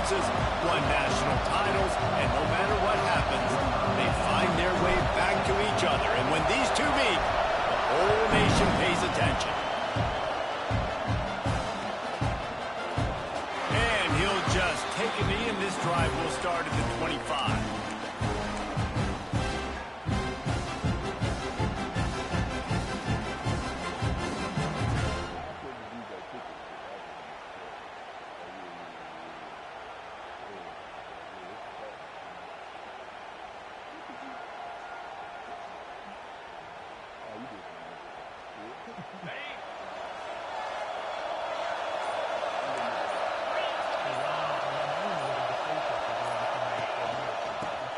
conferences, won national titles, and no matter what happens, they find their way back to each other. And when these two meet, the whole nation pays attention. And he'll just take a knee, and this drive will start at the 25.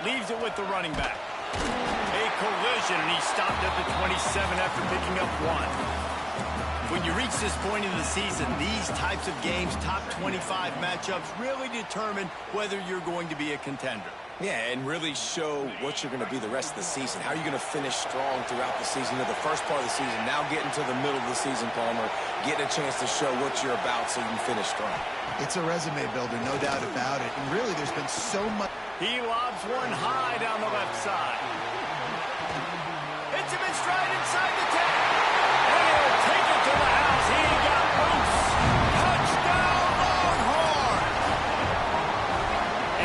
Leaves it with the running back. A collision, and he stopped at the 27 after picking up one. When you reach this point in the season, these types of games, top 25 matchups, really determine whether you're going to be a contender. Yeah, and really show what you're going to be the rest of the season. How are you going to finish strong throughout the season, or the first part of the season, now getting to the middle of the season, Palmer, getting a chance to show what you're about so you can finish strong. It's a resume builder, no doubt about it. And really, there's been so much. He lobs one high down the left side. Hits him in stride inside the 10. And he'll take it to the house. He got loose. Touchdown, Longhorns!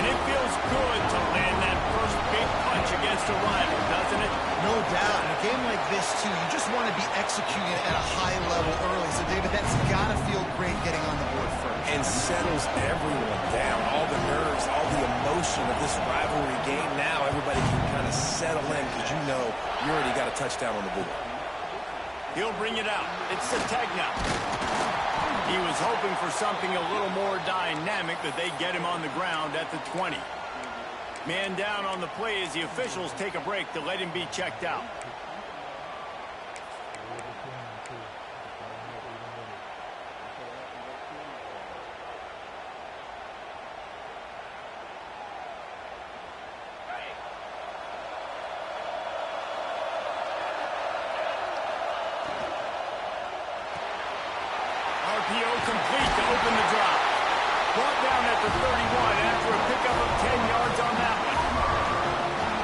And it feels good to land that first big punch against a rival, doesn't it? No doubt. In a game like this, too, you just want to be executing at a high level early. So, David, that's got to feel great getting on the board first. And settles everyone down. All the nerves, all the emotion of this rivalry game. Now everybody can kind of settle in because you know you already got a touchdown on the board. He'll bring it out. It's the tag now. He was hoping for something a little more dynamic, that they get him on the ground at the 20. Man down on the play as the officials take a break to let him be checked out. RPO complete to open the drive. Brought down at the 31 after a pickup of 10 yards on that one.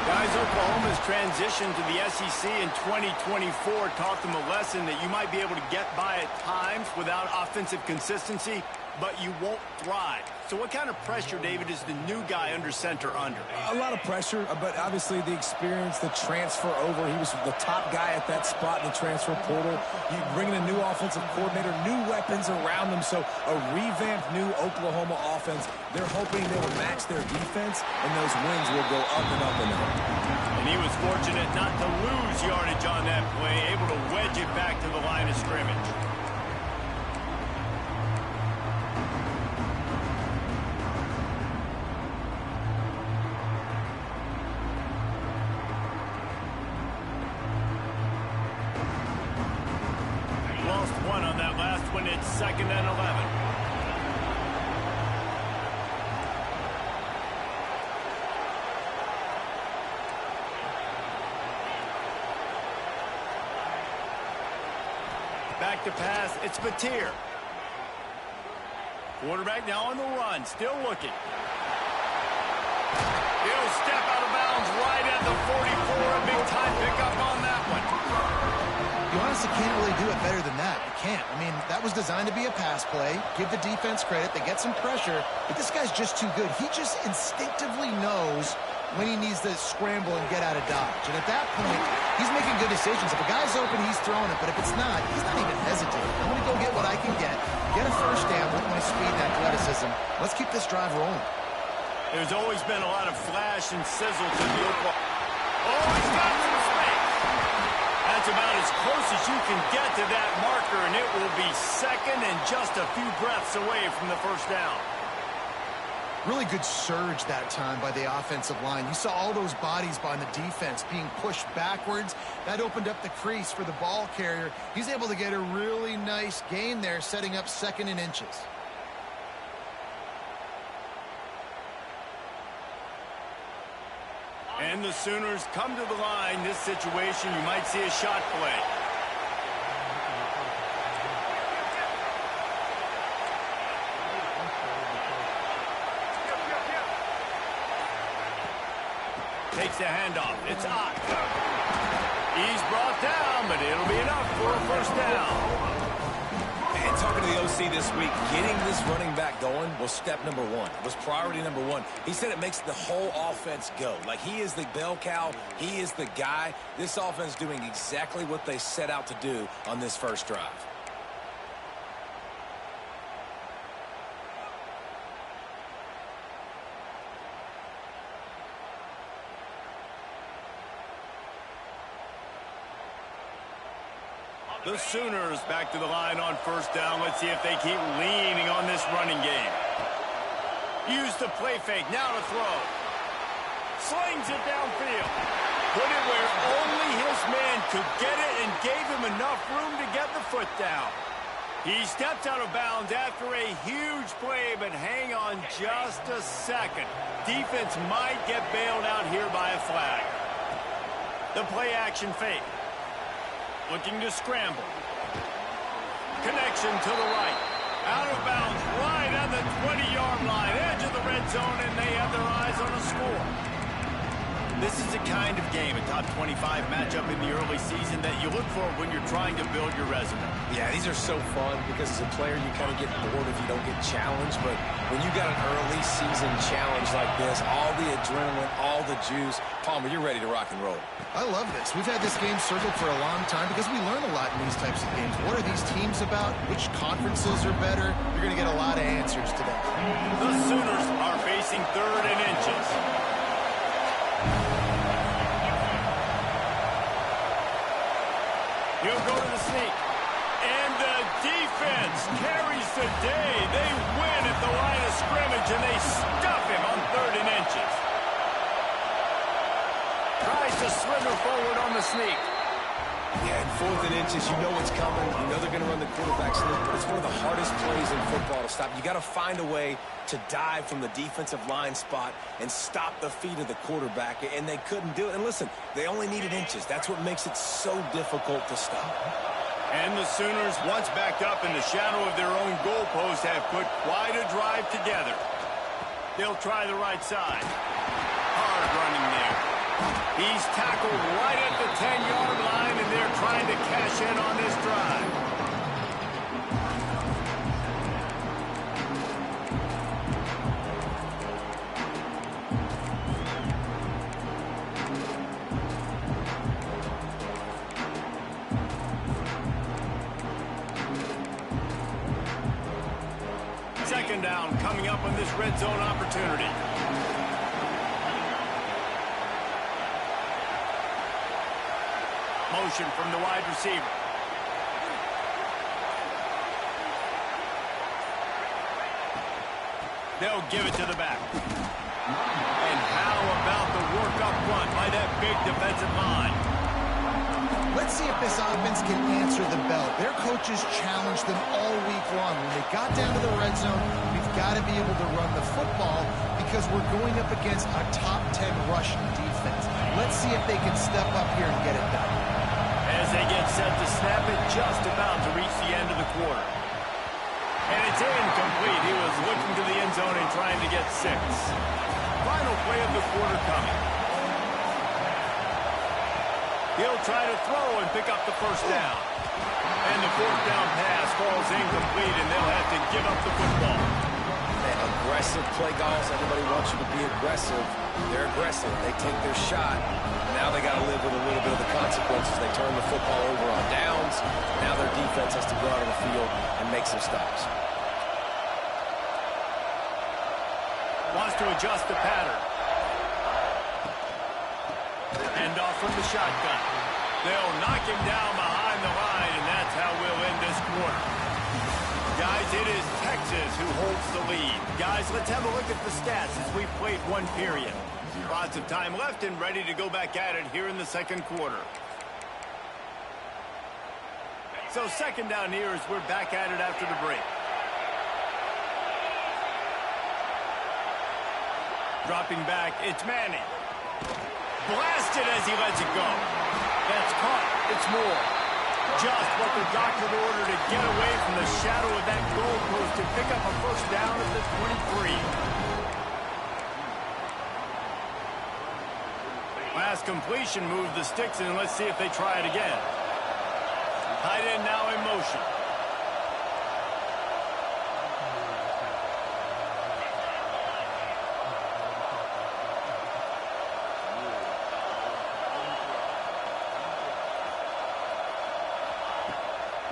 Guys, Oklahoma's transition to the SEC in 2024 taught them a lesson that you might be able to get by at times without offensive consistency, but you won't thrive. So what kind of pressure, David, is the new guy under center under? A lot of pressure, but obviously the experience, the transfer over. He was the top guy at that spot in the transfer portal. You bring in a new offensive coordinator, new weapons around them, so a revamped new Oklahoma offense. They're hoping they will match their defense, and those wins will go up and up and up. And he was fortunate not to lose yardage on that play, able to wedge it back to the line of scrimmage. Lost one on that last one. It's 2nd and 11. Back to pass, it's Batir. Quarterback now on the run, still looking. He'll step out of bounds right at the 44. A big time pickup on that one. You honestly can't really do it better than that. You can't. I mean, that was designed to be a pass play. Give the defense credit. They get some pressure, but this guy's just too good. He just instinctively knows when he needs to scramble and get out of dodge. And at that point, he's making good decisions. If a guy's open, he's throwing it. But if it's not, he's not even hesitating. I'm going to go get what I can get a first down with my speed and athleticism. Let's keep this drive rolling. There's always been a lot of flash and sizzle to the Oklahoma. Oh, he's got some space. That's about as close as you can get to that marker, and it will be 2nd and just a few breaths away from the first down. Really good surge that time by the offensive line. You saw all those bodies by the defense being pushed backwards. That opened up the crease for the ball carrier. He's able to get a really nice gain there, setting up 2nd and inches. And the Sooners come to the line. This situation, you might see a shot play. Takes the handoff. It's Ott. He's brought down, but it'll be enough for a first down. And talking to the OC this week, getting this running back going was step number one. It was priority number one. He said it makes the whole offense go. Like, he is the bell cow. He is the guy. This offense doing exactly what they set out to do on this first drive. The Sooners back to the line on first down. Let's see if they keep leaning on this running game. Use the play fake. Now to throw. Slings it downfield. Put it where only his man could get it and gave him enough room to get the foot down. He steps out of bounds after a huge play, but hang on just a second. Defense might get bailed out here by a flag. The play action fake. Looking to scramble. Connection to the right. Out of bounds, right on the 20-yard line. Edge of the red zone, and they have their eyes on a score. This is the kind of game, a top 25 matchup in the early season that you look for when you're trying to build your resume. Yeah, these are so fun because as a player, you kind of get bored if you don't get challenged. But when you got an early season challenge like this, all the adrenaline, all the juice, Palmer, you're ready to rock and roll. I love this. We've had this game circled for a long time because we learn a lot in these types of games. What are these teams about? Which conferences are better? You're going to get a lot of answers today. The Sooners are facing 3rd and inches. He'll go to the sneak. And the defense carries the day. They win at the line of scrimmage, and they stuff him on 3rd and inches. Tries to slither forward on the sneak. Yeah, and 4th and inches, you know what's coming. You know they're going to run the quarterback sneak, but it's one of the hardest plays in football to stop. You got to find a way to dive from the defensive line spot and stop the feet of the quarterback, and they couldn't do it. And listen, they only needed inches. That's what makes it so difficult to stop. And the Sooners, once backed up in the shadow of their own goalpost, have put quite a drive together. They'll try the right side. Hard running there. He's tackled right at the 10-yard line, and they're trying to cash in on this drive. Second down coming up on this red zone opportunity. Motion from the wide receiver. They'll give it to the back. And how about the work up front by that big defensive line? Let's see if this offense can answer the bell. Their coaches challenged them all week long. When they got down to the red zone, we've got to be able to run the football because we're going up against a top 10 rushing defense. Let's see if they can step up here and get it done. As they get set to snap it, just about to reach the end of the quarter. And it's incomplete. He was looking to the end zone and trying to get 6. Final play of the quarter coming. He'll try to throw and pick up the first down. And the 4th down pass falls incomplete, and they'll have to give up the football. Man, aggressive play calls. Everybody wants you to be aggressive. They're aggressive. They take their shot. Now they got to live with a little bit of the consequences. They turn the football over on downs. Now their defense has to go out on the field and make some stops. Wants to adjust the pattern. Hand off from the shotgun. They'll knock him down behind the line, and that's how we'll end this quarter. Guys, it is Texas who holds the lead. Guys, let's have a look at the stats as we've played one period. Lots of time left and ready to go back at it here in the second quarter. So second down here as we're back at it after the break. Dropping back, it's Manning. Blasted as he lets it go. That's caught. It's more. Just what the doctor ordered to get away from the shadow of that goalpost and pick up a first down at the 23. Last completion moved the sticks in. Let's see if they try it again. Tight end now in motion.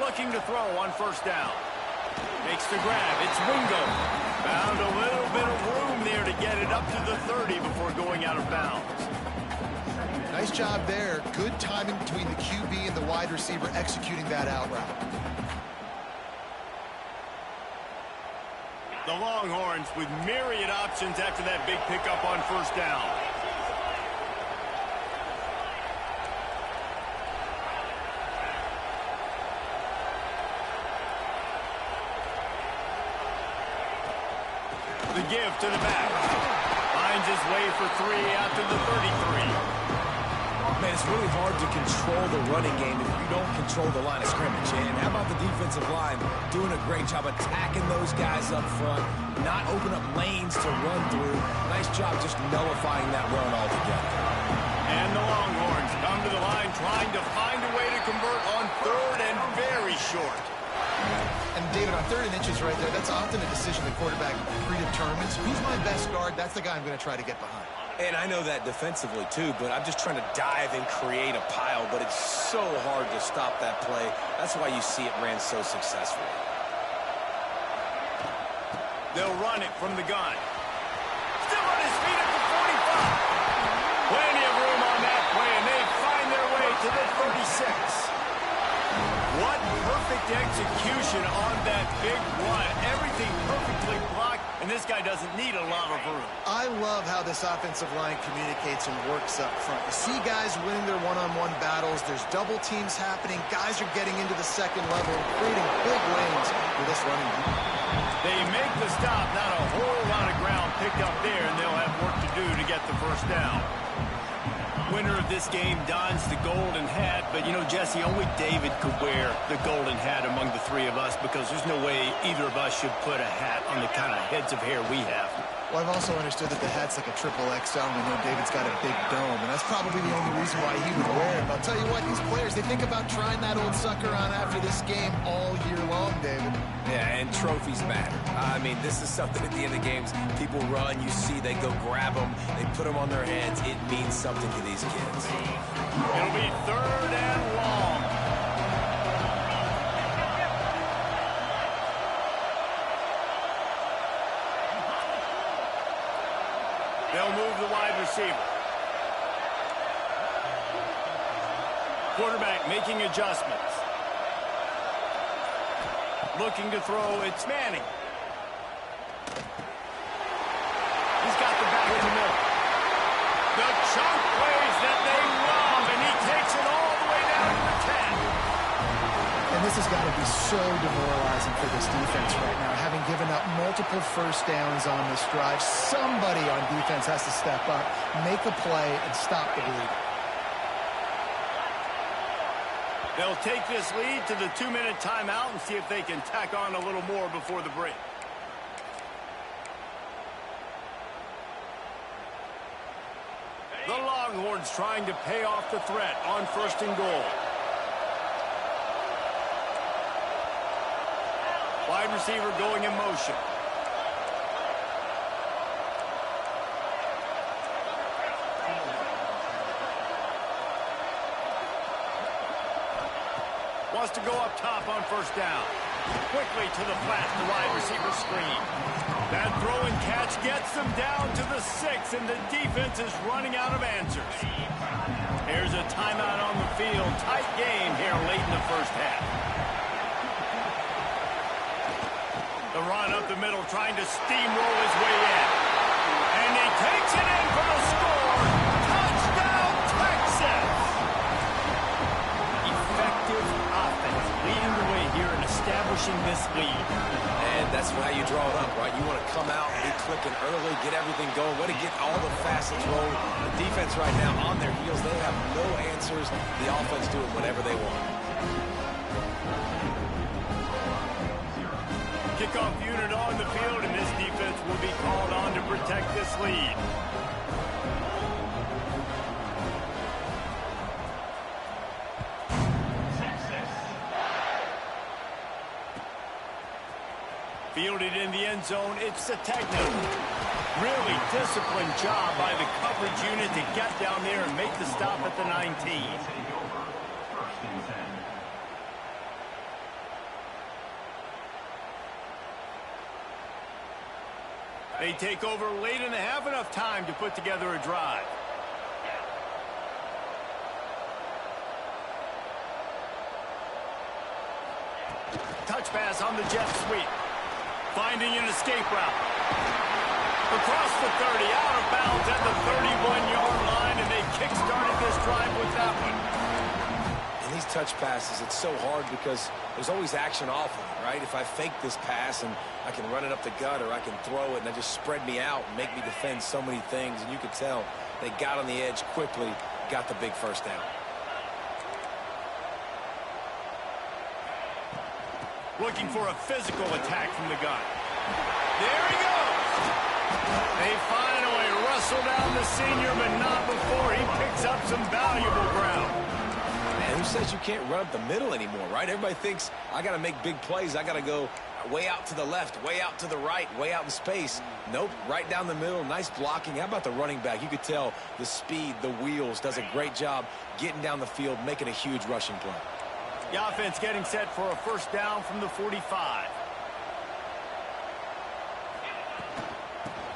Looking to throw on first down. Makes the grab. It's Wingo. Found a little bit of room there to get it up to the 30 before going out of bounds. Nice job there. Good timing between the QB and the wide receiver executing that out route. The Longhorns with myriad options after that big pickup on first down. The give to the back. Finds his way for 3 out to the 33. Man, it's really hard to control the running game if you don't control the line of scrimmage. And how about the defensive line doing a great job attacking those guys up front, not open up lanes to run through. Nice job just nullifying that run altogether. And the Longhorns come to the line trying to find a way to convert on 3rd and very short. And David, on 3rd and inches right there, that's often a decision the quarterback predetermines. Who's my best guard? That's the guy I'm going to try to get behind. And I know that defensively, too, but I'm just trying to dive and create a pile, but it's so hard to stop that play. That's why you see it ran so successfully. They'll run it from the gun. Still on his feet at the 45. Plenty of room on that play, and they find their way to the 36. What perfect execution on that big run. Everything perfectly blocked, and this guy doesn't need a lot of room. I love how this offensive line communicates and works up front. You see guys winning their one-on-one battles. There's double teams happening. Guys are getting into the second level, creating big lanes for this running group. They make the stop. Not a whole lot of ground picked up there, and they'll have work to do to get the first down. Winner of this game dons the golden hat, but, you know, Jesse, only David could wear the golden hat among the 3 of us because there's no way either of us should put a hat on the kind of heads of hair we have. Well, I've also understood that the hat's like a triple XL, and I know David's got a big dome, and that's probably the only reason why he would wear it. But I'll tell you what, these players, they think about trying that old sucker on after this game all year long, David. Yeah, and trophies matter. I mean, this is something at the end of games. People run, you see, they go grab them, they put them on their heads. It means something to these kids. It'll be 3rd and long. They'll move the wide receiver. Quarterback making adjustments. Looking to throw, it's Manning. He's got the back in the middle. The chunk plays that they love, and he takes it all the way down to the 10. And this has got to be so demoralizing for this defense right now. Having given up multiple first downs on this drive, somebody on defense has to step up, make a play, and stop the bleed. They'll take this lead to the 2-minute timeout and see if they can tack on a little more before the break. The Longhorns trying to pay off the threat on 1st and goal. Wide receiver going in motion. Wants to go up top on first down. Quickly to the flat, the wide receiver screen. That throw and catch gets them down to the 6, and the defense is running out of answers. Here's a timeout on the field. Tight game here late in the first half. The run up the middle, trying to steamroll his way in. And he takes it in for the score. Touchdown, Texas! Effective offense, leading the way here and establishing this lead. And that's how you draw it up, right? You want to come out, be clicking early, get everything going, way to get all the facets rolling. The defense right now on their heels, they have no answers. The offense doing whatever they want. Kickoff unit on the field, and this defense will be called on to protect this lead. Fielded in the end zone, it's a technical. Really disciplined job by the coverage unit to get down there and make the stop at the 19. They take over late and have enough time to put together a drive. Touch pass on the jet sweep. Finding an escape route. Across the 30, out of bounds at the 31-yard line, and they kick-started this drive with that one. And these touch passes, it's so hard because there's always action off of it, right? If I fake this pass and I can run it up the gut or I can throw it and they just spread me out and make me defend so many things, and you could tell they got on the edge quickly, got the big first down. Looking for a physical attack from the gun. There he goes. They finally wrestle down the senior, but not before he picks up some valuable ground. Man, who says you can't run up the middle anymore, right? Everybody thinks I got to make big plays. I got to go way out to the left, way out to the right, way out in space. Nope, right down the middle. Nice blocking. How about the running back? You could tell the speed, the wheels, does a great job getting down the field, making a huge rushing play. The offense getting set for a first down from the 45.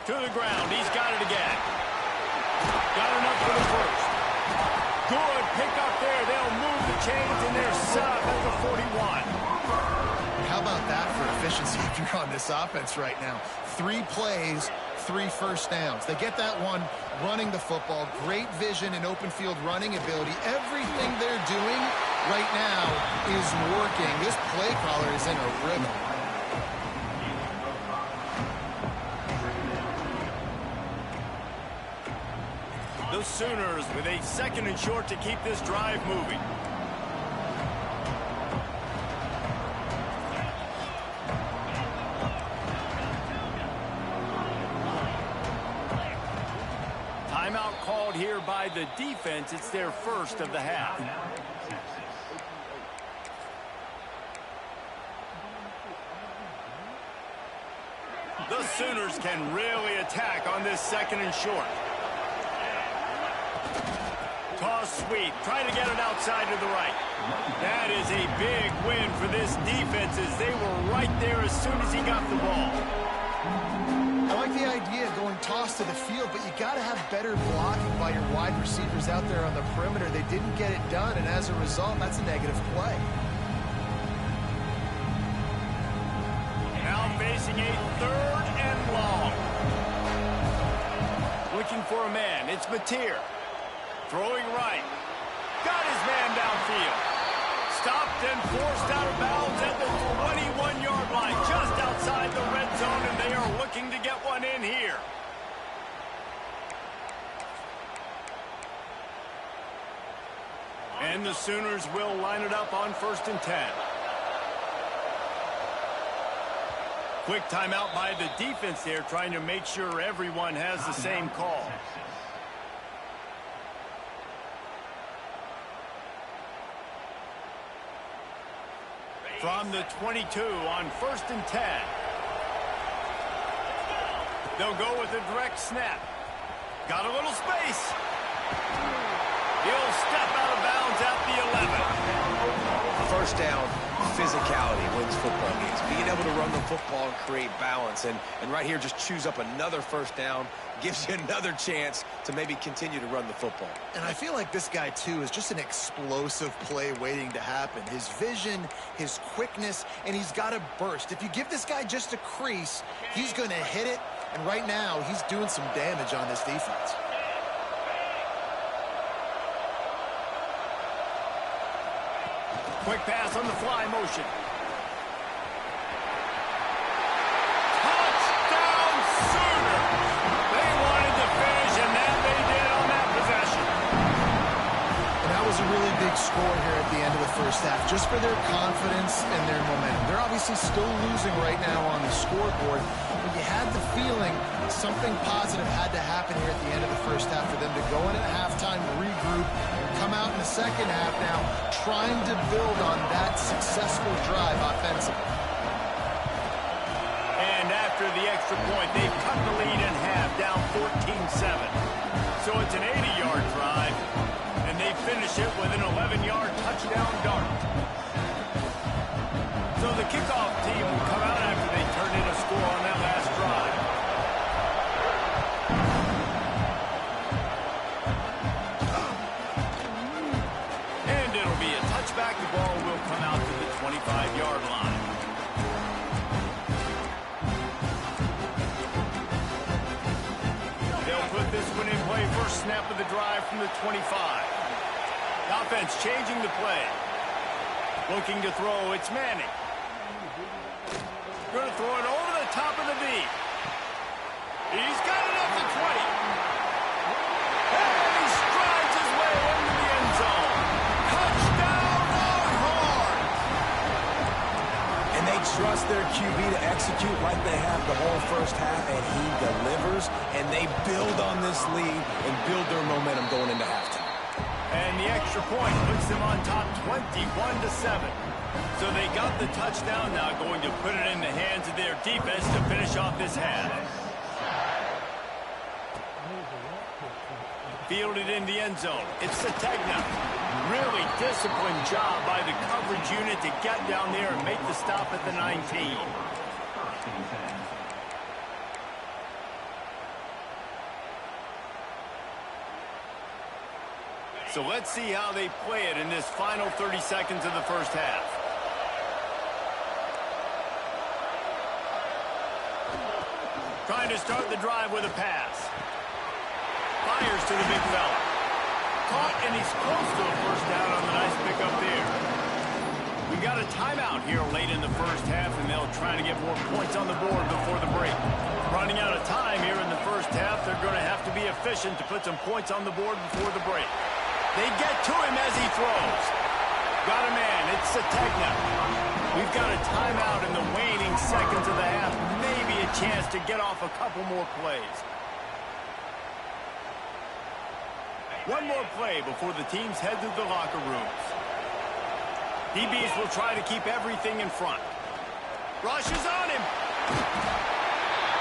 To the ground. He's got it again. Got enough for the first. Good pick up there. They'll move the chains, and they're set up at the 41. How about that for efficiency if you're on this offense right now? 3 plays, 3 first downs. They get that one running the football. Great vision and open field running ability. Everything they're doing right now is working. This play caller is in a rhythm. The Sooners with a 2nd and short to keep this drive moving. Timeout called here by the defense. It's their first of the half. The Sooners can really attack on this 2nd and short. Toss sweep. Try to get it outside to the right. That is a big win for this defense as they were right there as soon as he got the ball. I like the idea of going toss to the field, but you got to have better blocking by your wide receivers out there on the perimeter. They didn't get it done, and as a result, that's a negative play. Now facing a 3rd and long. Looking for a man. It's Mateer. Throwing right. Got his man downfield. Stopped and forced out of bounds at the 21-yard line, just outside the red zone, and they are looking to get one in here. And the Sooners will line it up on 1st and 10. Quick timeout by the defense there, trying to make sure everyone has the same call. From the 22 on 1st and 10. They'll go with a direct snap. Got a little space. He'll step out of bounds at the 11. First down, physicality wins football games. Being able to run the football and create balance. And right here, just choose up another first down. Gives you another chance to maybe continue to run the football. And I feel like this guy, too, is just an explosive play waiting to happen. His vision, his quickness, and he's got a burst. If you give this guy just a crease, he's going to hit it. And right now, he's doing some damage on this defense. Quick pass on the fly motion. Really big score here at the end of the first half, just for their confidence and their momentum. They're obviously still losing right now on the scoreboard, but you had the feeling something positive had to happen here at the end of the first half for them to go in at halftime, regroup, and come out in the second half now trying to build on that successful drive offensively. extra point. They've cut the lead in half, down 14-7. So it's an 80-yard drive, and they finish it with an 11-yard touchdown dart. So the kickoff team will come out after they turn in a score on that last drive. And it'll be a touchback. The ball will come out to the 25-yard line. They'll put this one in play. First snap of the drive from the 25. The offense changing the play. Looking to throw, it's Manning. Going to throw it over the top of the beat. He's got it up to 20. And he strides his way into the end zone. Touchdown, Longhorns! And they trust their QB to execute like they have the whole first half, and he delivers, and they build on this lead and build their momentum going into halftime. And the extra point puts them on top 21-7. So they got the touchdown, now going to put it in the hands of their defense to finish off this half. Fielded in the end zone. It's Sategna. Really disciplined job by the coverage unit to get down there and make the stop at the 19. So let's see how they play it in this final 30 seconds of the first half. Trying to start the drive with a pass. Fires to the big fella. Caught, and he's close to a first down on the nice pickup there. We got a timeout here late in the first half, and they'll try to get more points on the board before the break. Running out of time here in the first half, they're going to have to be efficient to put some points on the board before the break. They get to him as he throws. Got a man. It's Sategna. We've got a timeout in the waning seconds of the half. Maybe a chance to get off a couple more plays. One more play before the teams head to the locker rooms. DBs will try to keep everything in front. Rush is on him.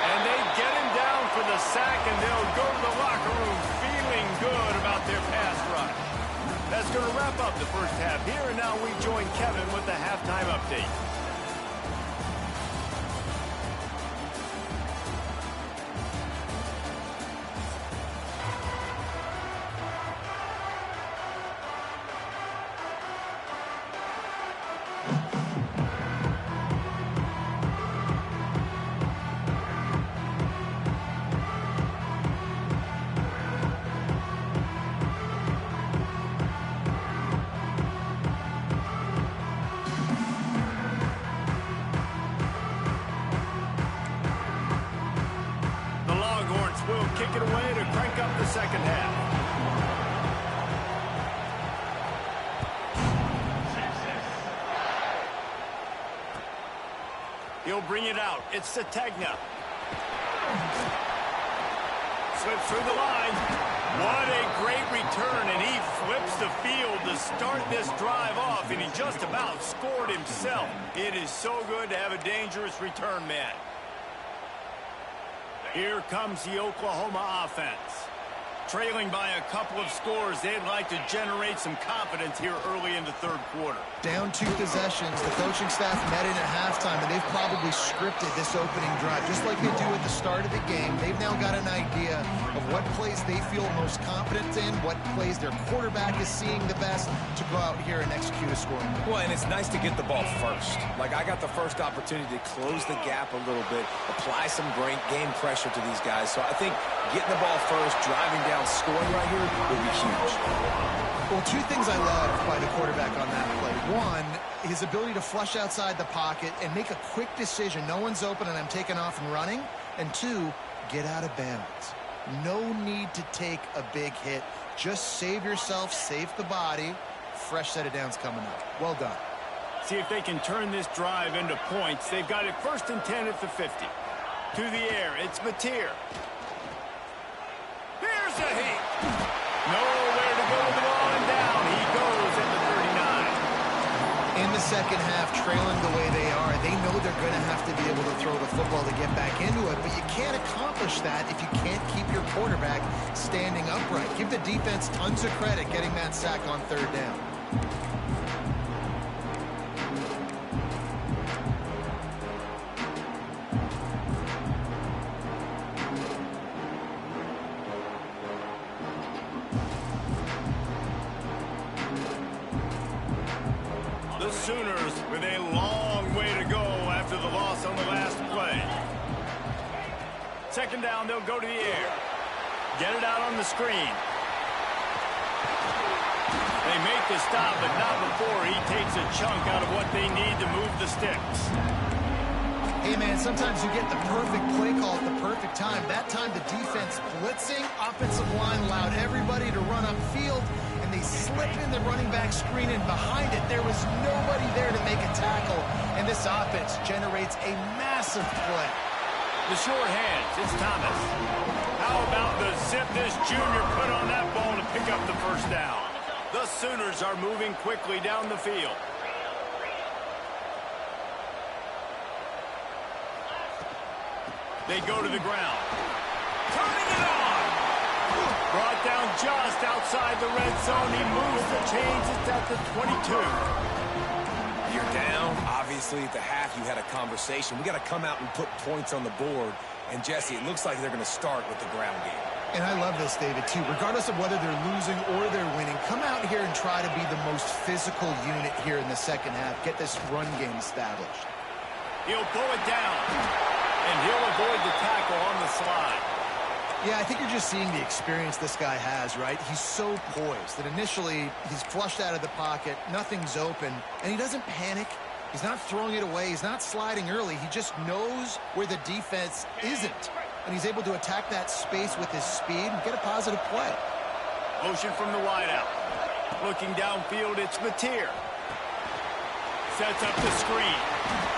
And they get him down for the sack, and they'll go to the locker room feeling good about their pass rush. That's going to wrap up the first half here, and now we join Kevin with the halftime update. Will kick it away to crank up the second half. He'll bring it out. It's Sategna. Slips through the line. What a great return, and he flips the field to start this drive off, and he just about scored himself. It is so good to have a dangerous return man. Here comes the Oklahoma offense. Trailing by a couple of scores, they'd like to generate some confidence here early in the third quarter. Down 2 possessions, the coaching staff met in at halftime, and they've probably scripted this opening drive. Just like they do at the start of the game, they've now got an idea of what plays they feel most confident in, what plays their quarterback is seeing the best to go out here and execute a scoring. Well, and it's nice to get the ball first. Like, I got the first opportunity to close the gap a little bit, apply some great game pressure to these guys. So I think getting the ball first, driving down, scoring right here would be huge. Well, 2 things I love by the quarterback on that play. One, his ability to flush outside the pocket and make a quick decision. No one's open and I'm taking off and running. And 2, get out of bounds. No need to take a big hit. Just save yourself, save the body. Fresh set of downs coming up. Well done. See if they can turn this drive into points. They've got it 1st and 10 at the 50. To the air, it's Mateer. Here's a heat. Nowhere to go with the ball, and down he goes at the 39. In the second half trailing the way they are, they know they're going to have to be able to throw the football to get back into it, but you can't accomplish that if you can't keep your quarterback standing upright. Give the defense tons of credit getting that sack on third down. The Sooners with a long way to go after the loss on the last play. Second down, they'll go to the air. Get it out on the screen. They make the stop, but not before he takes a chunk out of what they need to move the sticks. Hey, man, sometimes you get the perfect play call at the perfect time. That time the defense blitzing, offensive line allowed everybody to run upfield, and they slip in the running back screen, and behind it there was nobody there to make a tackle, and this offense generates a massive play. The sure hands, it's Thomas. How about the zip this junior put on that ball to pick up the first down? The Sooners are moving quickly down the field. They go to the ground. Turning it on! Brought down just outside the red zone. He moves the chains. It's at the 22. You're down. Obviously, at the half, you had a conversation. We got to come out and put points on the board. And, Jesse, it looks like they're going to start with the ground game. And I love this, David, too. Regardless of whether they're losing or they're winning, come out here and try to be the most physical unit here in the second half. Get this run game established. He'll pull it down. And he'll avoid the tackle on the slide. Yeah, I think you're just seeing the experience this guy has, right? He's so poised that initially he's flushed out of the pocket, nothing's open, and he doesn't panic. He's not throwing it away. He's not sliding early. He just knows where the defense isn't, and he's able to attack that space with his speed and get a positive play. Motion from the wideout. Looking downfield, it's Mateer. Sets up the screen.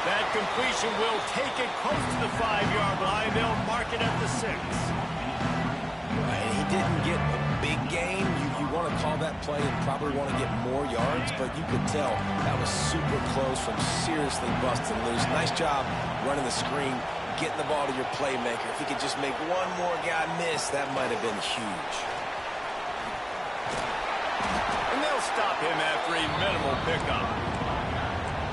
That completion will take it close to the 5-yard line. They'll mark it at the 6. He didn't get a big gain. You want to call that play and probably want to get more yards, but you could tell that was super close from seriously busting loose. Nice job running the screen, getting the ball to your playmaker. If he could just make one more guy miss, that might have been huge. And they'll stop him after a minimal pickup.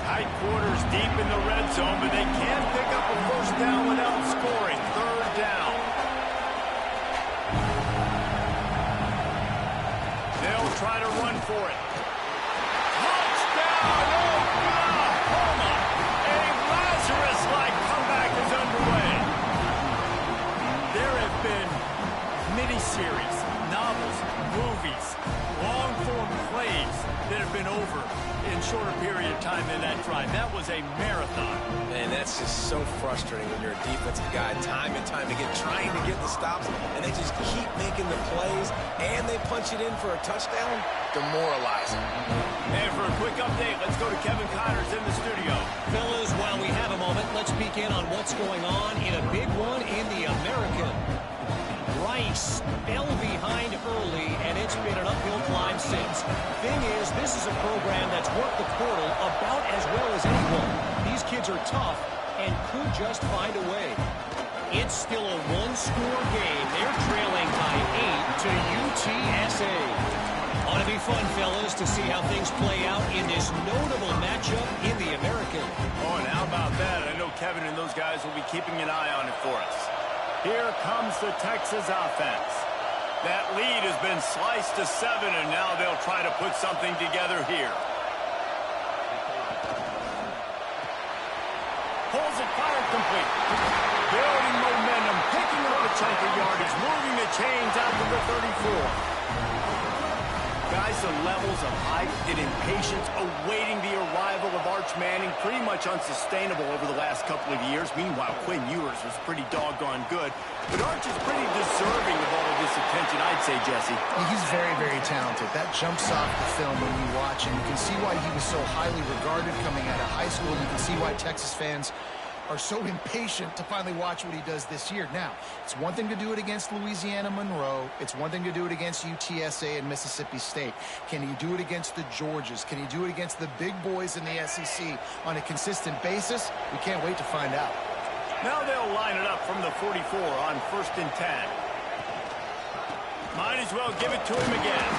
Tight quarters deep in the red zone, but they can't pick up a first down without scoring. Third down. They'll try to run for it. Touchdown, Oklahoma! A Lazarus-like comeback is underway. There have been miniseries, novels, movies, long-form plays that have been over in shorter period of time than that drive. That was a marathon. Man, that's just so frustrating when you're a defensive guy time and time again trying to get the stops, and they just keep making the plays, and they punch it in for a touchdown. Demoralizing. And for a quick update, let's go to Kevin Connors in the studio. Fellas, while we have a moment, let's peek in on what's going on in a big one in the American. Rice fell behind early, and it's been an uphill climb since. Thing is, this is a program that's worked the portal about as well as anyone. These kids are tough and could just find a way. It's still a one-score game. They're trailing by 8 to UTSA. Ought to be fun, fellas, to see how things play out in this notable matchup in the American. Oh, and how about that? I know Kevin and those guys will be keeping an eye on it for us. Here comes the Texas offense. That lead has been sliced to 7, and now they'll try to put something together here. Pulls it, fired complete. Building momentum, picking up a chunk of yardage, moving the chains out to the 34. Guys, the levels of hype and impatience awaiting the arrival of Arch Manning pretty much unsustainable over the last couple of years. Meanwhile, Quinn Ewers was pretty doggone good. But Arch is pretty deserving of all of this attention, I'd say, Jesse. He's very, very talented. That jumps off the film when you watch him. You can see why he was so highly regarded coming out of high school. You can see why Texas fans are so impatient to finally watch what he does this year. Now, it's one thing to do it against Louisiana Monroe. It's one thing to do it against UTSA and Mississippi State. Can he do it against the Georgias? Can he do it against the big boys in the SEC on a consistent basis? We can't wait to find out. Now they'll line it up from the 44 on 1st and 10. Might as well give it to him again.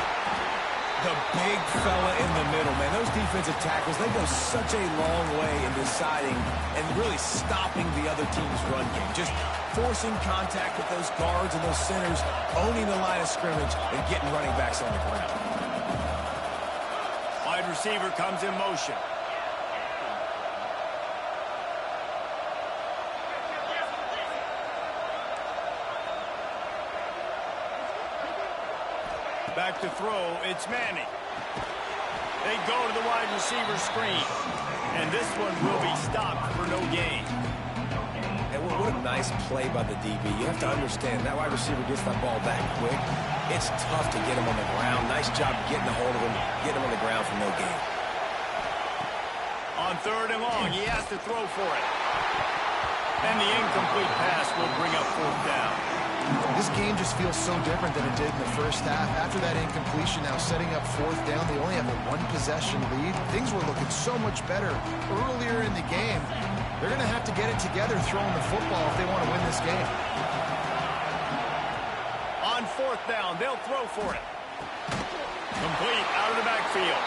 The big fella in the middle, man. Those defensive tackles, they go such a long way in deciding and really stopping the other team's run game. Just forcing contact with those guards and those centers, owning the line of scrimmage, and getting running backs on the ground. Wide receiver comes in motion. Back to throw, it's Manning. They go to the wide receiver screen. And this one will be stopped for no gain. And what a nice play by the DB. You have to understand, that wide receiver gets that ball that quick. It's tough to get him on the ground. Nice job getting a hold of him, getting him on the ground for no gain. On 3rd and long, he has to throw for it. And the incomplete pass will bring up 4th down. This game just feels so different than it did in the first half. After that incompletion, now setting up 4th down, they only have a 1-possession lead. Things were looking so much better earlier in the game. They're going to have to get it together throwing the football if they want to win this game. On 4th down, they'll throw for it. Complete out of the backfield.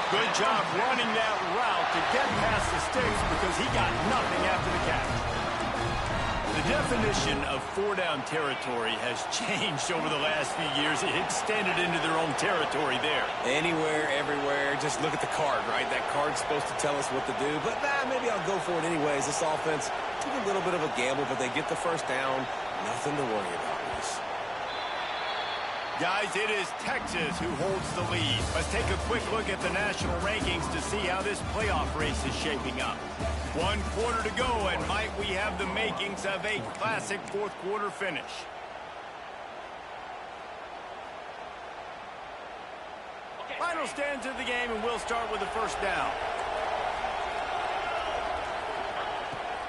Good job running that route to get past the sticks because he got nothing after the catch. The definition of 4-down territory has changed over the last few years. It extended into their own territory there. Anywhere, everywhere, just look at the card, right? That card's supposed to tell us what to do, but maybe I'll go for it anyways. This offense took a little bit of a gamble, but they get the 1st down. Nothing to worry about. Guys, it is Texas who holds the lead. Let's take a quick look at the national rankings to see how this playoff race is shaping up. 1 quarter to go, and might we have the makings of a classic 4th quarter finish. Final stands of the game, and we'll start with the 1st down.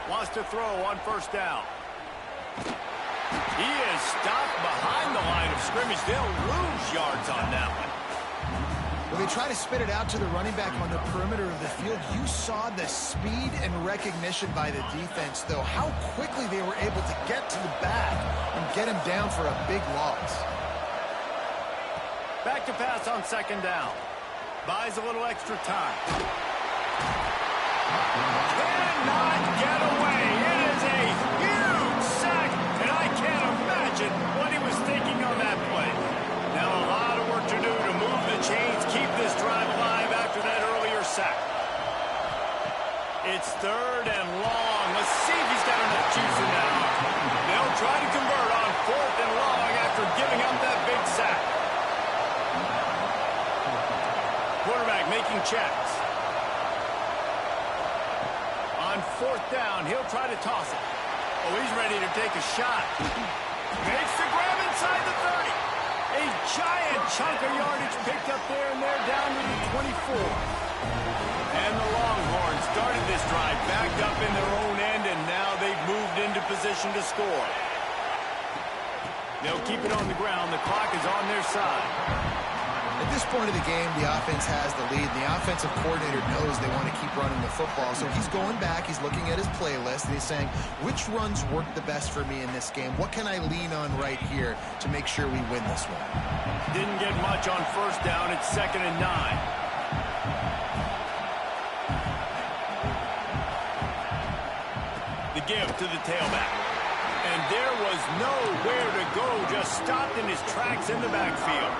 Wants to throw on 1st down. He is stopped behind the line of scrimmage. They'll lose yards on that one. When they try to spit it out to the running back on the perimeter of the field, you saw the speed and recognition by the defense, though, how quickly they were able to get to the back and get him down for a big loss. Back to pass on 2nd down. Buys a little extra time. Cannot get away. It is a huge sack, and I can't imagine what he was thinking on that play. Now a lot of work to do to move the chains, keep this drive alive after that earlier sack. It's 3rd and long. Let's see if he's got enough juice in that arm. They'll try to convert on 4th and long after giving up that big sack. Quarterback making checks. On 4th down, he'll try to toss it. Oh, he's ready to take a shot. Makes the grab inside the 30. A giant chunk of yardage picked up there, and they're down to the 24. And the Longhorns started this drive backed up in their own end, and now they've moved into position to score. They'll keep it on the ground. The clock is on their side. At this point of the game, the offense has the lead. The offensive coordinator knows they want to keep running the football. So he's going back, he's looking at his playlist, and he's saying, which runs work the best for me in this game? What can I lean on right here to make sure we win this one? Didn't get much on 1st down. It's 2nd and 9. The give to the tailback. And there was nowhere to go, just stopped in his tracks in the backfield.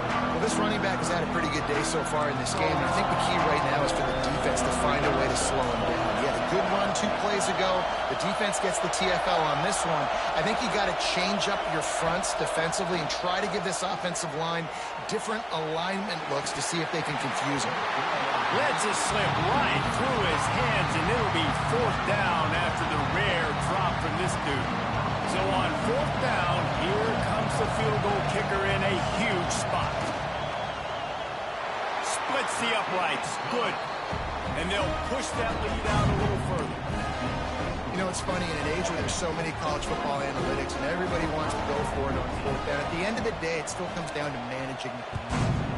Well, this running back has had a pretty good day so far in this game, and I think the key right now is for the defense to find a way to slow him down. He had a good run 2 plays ago. The defense gets the TFL on this one. I think you got to change up your fronts defensively and try to give this offensive line different alignment looks to see if they can confuse him. Lets it slip right through his hands, and it'll be 4th down after the rare drop from this dude. So on 4th down, here comes the field goal kicker in a huge spot. Splits the uprights. Good. And they'll push that lead out a little further. You know, it's funny, in an age where there's so many college football analytics and everybody wants to go for it on fourth down, at the end of the day, it still comes down to managing.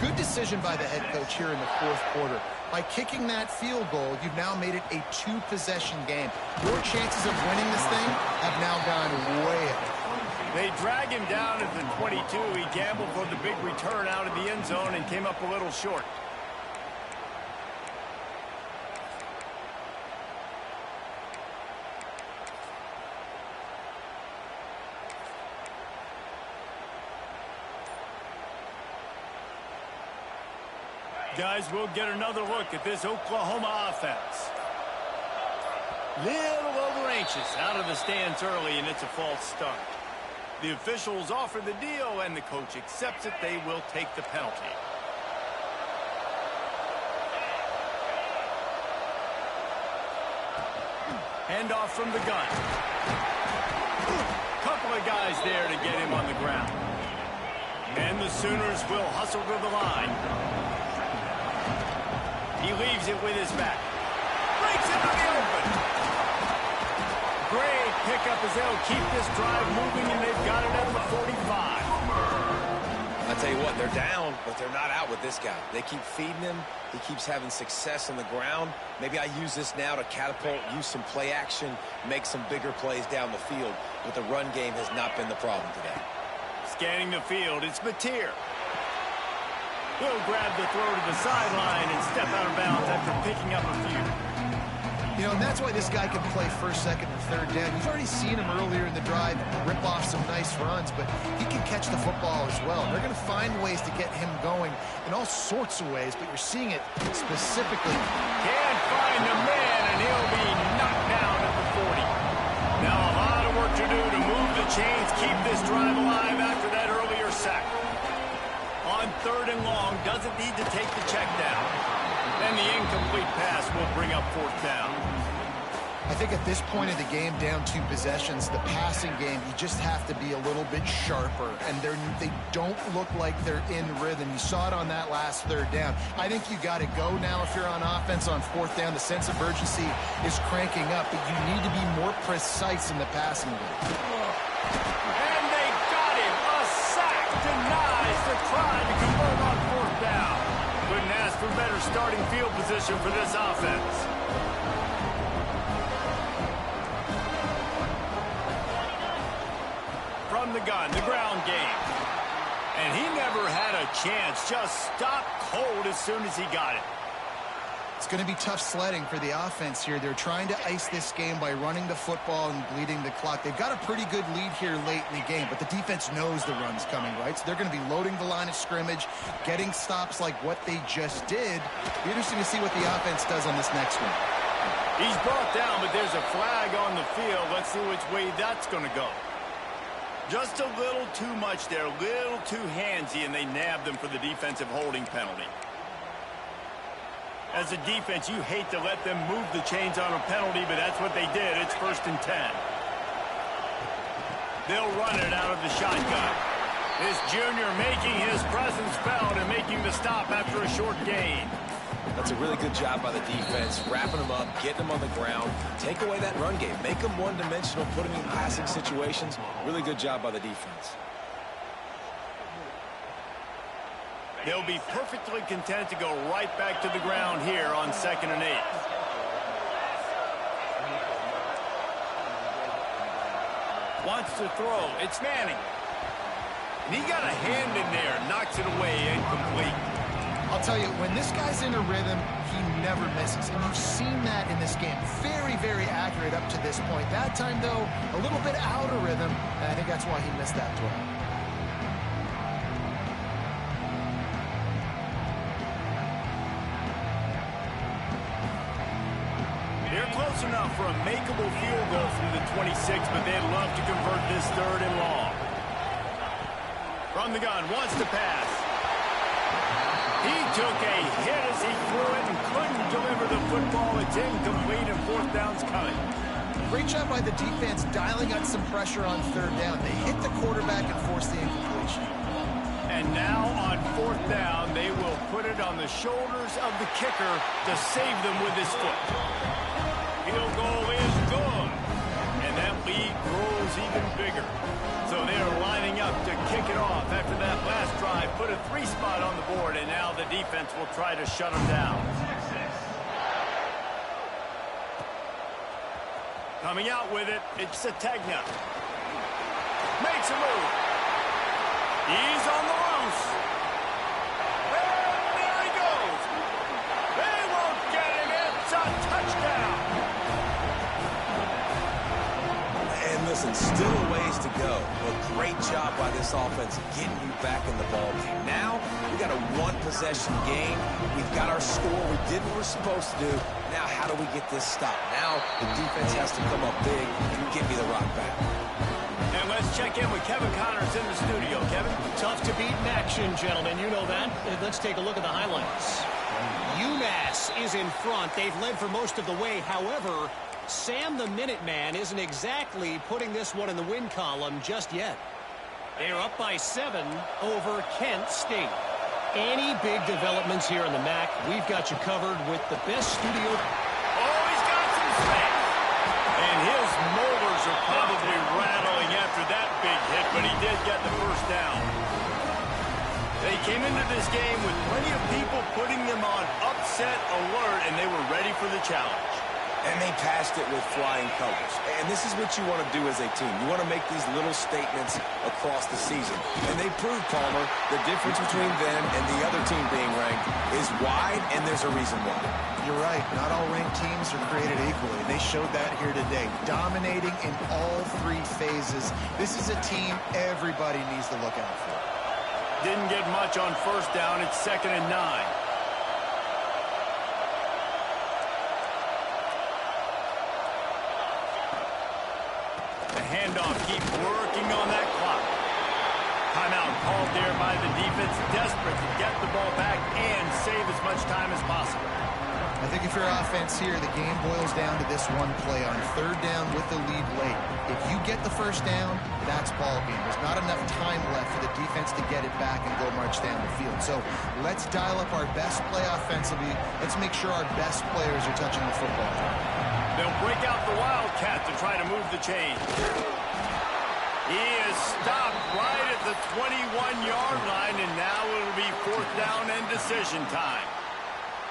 Good decision by the head coach here in the fourth quarter. By kicking that field goal, you've now made it a two-possession game. Your chances of winning this thing have now gone way up. They drag him down at the 22. He gambled for the big return out of the end zone and came up a little short. Guys, we'll get another look at this Oklahoma offense. Little over anxious out of the stands early, and it's a false start. The officials offer the deal, and the coach accepts it. They will take the penalty. Handoff from the gun. Couple of guys there to get him on the ground. And the Sooners will hustle to the line. He leaves it with his back. Breaks it in the open. Great pickup as they'll keep this drive moving, and they've got it at the 45. I tell you what, they're down, but they're not out with this guy. They keep feeding him. He keeps having success on the ground. Maybe I use this now to catapult, use some play action, make some bigger plays down the field. But the run game has not been the problem today. Scanning the field, it's Mateer. He'll grab the throw to the sideline and step out of bounds after picking up a few. You know, and that's why this guy can play first, second, and third down. You've already seen him earlier in the drive rip off some nice runs, but he can catch the football as well. They're going to find ways to get him going in all sorts of ways, but you're seeing it specifically. Can't find the man, and he'll be knocked down at the 40. Now a lot of work to do to move the chains, keep this drive alive after that earlier sack. On third and long, doesn't need to take the check down. And the incomplete pass will bring up fourth down. I think at this point of the game, down 2 possessions, the passing game, you just have to be a little bit sharper. And they don't look like they're in rhythm. You saw it on that last third down. I think you got to go now if you're on offense on fourth down. The sense of urgency is cranking up, but you need to be more precise in the passing game. And they got him. A sack denies the try to convert on fourth down. Couldn't ask for better starting field position for this offense. From the gun, the ground game. And he never had a chance. Just stopped cold as soon as he got it. It's going to be tough sledding for the offense here. They're trying to ice this game by running the football and bleeding the clock. They've got a pretty good lead here late in the game, but the defense knows the run's coming, right? So they're going to be loading the line of scrimmage, getting stops like what they just did. Be interesting to see what the offense does on this next one. He's brought down, but there's a flag on the field. Let's see which way that's going to go. Just a little too much there, a little too handsy, and they nabbed them for the defensive holding penalty. As a defense, you hate to let them move the chains on a penalty, but that's what they did. It's 1st and 10. They'll run it out of the shotgun. This junior making his presence felt and making the stop after a short gain. That's a really good job by the defense, wrapping them up, getting them on the ground, take away that run game, make them one-dimensional, put them in passing situations. Really good job by the defense. They'll be perfectly content to go right back to the ground here on 2nd and 8. Wants to throw. It's Manning. And he got a hand in there, knocks it away, incomplete. I'll tell you, when this guy's in a rhythm, he never misses. And you've seen that in this game. Very, very accurate up to this point. That time, though, a little bit out of rhythm. And I think that's why he missed that throw. They're close enough for a makeable field goal from the 26, but they'd love to convert this 3rd and long. From the gun, wants to pass. He took a hit as he threw it and couldn't deliver the football. It's incomplete and 4th down's coming. Great job by the defense dialing up some pressure on 3rd down. They hit the quarterback and forced the incompletion. And now on 4th down, they will put it on the shoulders of the kicker to save them with his foot. Field goal is good. lead grows even bigger. So they're lining up to kick it off after that last drive. Put a 3-spot on the board, and now the defense will try to shut them down. Coming out with it, it's Ncaa. Makes a move. He's on the loose. And there he goes. They won't get him. It's a touchdown. And listen, still a ways to go. A great job by this offense getting you back in the ball game. Now, we got a one-possession game. We've got our score. We did what we're supposed to do. Now, how do we get this stopped? Now, the defense has to come up big and give me the rock back. And let's check in with Kevin Connors in the studio. Kevin? Tough to beat in action, gentlemen. You know that. Let's take a look at the highlights. UMass is in front. They've led for most of the way. However, Sam the Minuteman isn't exactly putting this one in the win column just yet. They are up by 7 over Kent State. Any big developments here in the MAC, we've got you covered with the best studio. Oh, he's got some space. And his molars are probably rattling after that big hit, but he did get the first down. They came into this game with plenty of people putting them on upset alert, and they were ready for the challenge. And they passed it with flying colors. And this is what you want to do as a team. You want to make these little statements across the season. And they proved, Palmer, the difference between them and the other team being ranked is wide, and there's a reason why. You're right. Not all ranked teams are created equally. They showed that here today. Dominating in all 3 phases. This is a team everybody needs to look out for. Didn't get much on first down. It's 2nd and 9. Handoff, keep working on that clock. Timeout called there by the defense, desperate to get the ball back and save as much time as possible. I think if you're offense here, the game boils down to this one play on 3rd down with the lead late. If you get the first down, that's ball game. There's not enough time left for the defense to get it back and go march down the field. So let's dial up our best play offensively. Let's make sure our best players are touching the football. They'll break out the Wildcat to try to move the chain. He is stopped right at the 21-yard line, and now it'll be 4th down and decision time.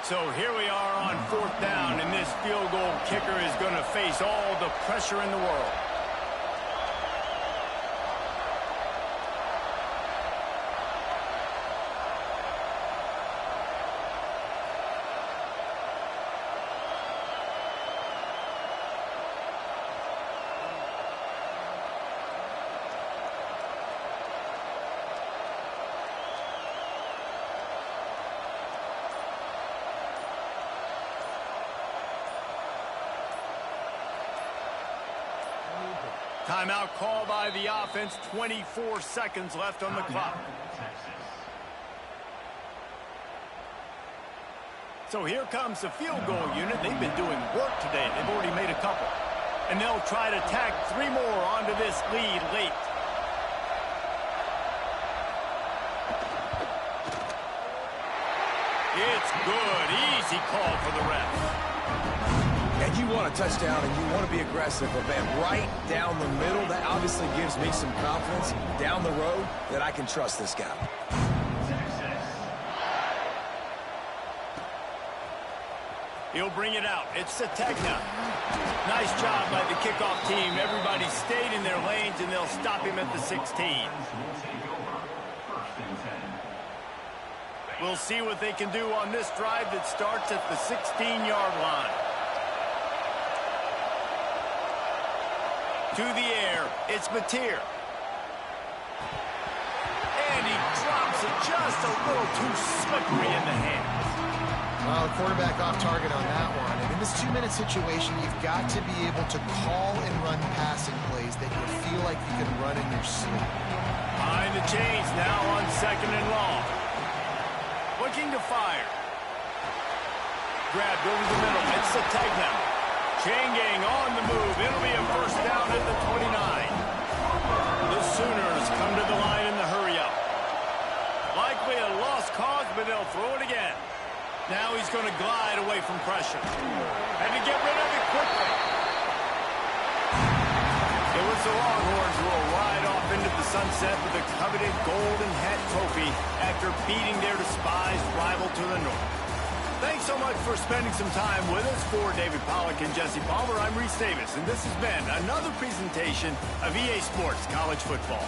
So here we are on 4th down, and this field goal kicker is going to face all the pressure in the world. Timeout call by the offense. 24 seconds left on the clock. So here comes the field goal unit. They've been doing work today. They've already made a couple. And they'll try to tack 3 more onto this lead late. It's good. Easy call for the ref. And you want a touchdown, and you want to be aggressive, but man, right down the middle, that obviously gives me some confidence down the road that I can trust this guy. He'll bring it out. It's Ncaa. Nice job by the kickoff team. Everybody stayed in their lanes, and they'll stop him at the 16. We'll see what they can do on this drive that starts at the 16-yard line. To the air, it's Mateer. And he drops it just a little too slippery in the hands. Well, quarterback off target on that one. And in this 2-minute situation, you've got to be able to call and run passing plays that you feel like you can run in your sleep. Behind the chains now on 2nd and long. Looking to fire. Grabbed over the middle. It's Ncaa. Chain gang on the move. It'll be a 1st down at the 29. The Sooners come to the line in the hurry-up. Likely a lost cause, but they'll throw it again. Now he's going to glide away from pressure. And to get rid of it quickly. as the Longhorns roll right off into the sunset with the coveted Golden Hat Trophy after beating their despised rival to the north. Thanks so much for spending some time with us. For David Pollack and Jesse Palmer, I'm Reese Davis, and this has been another presentation of EA Sports College Football.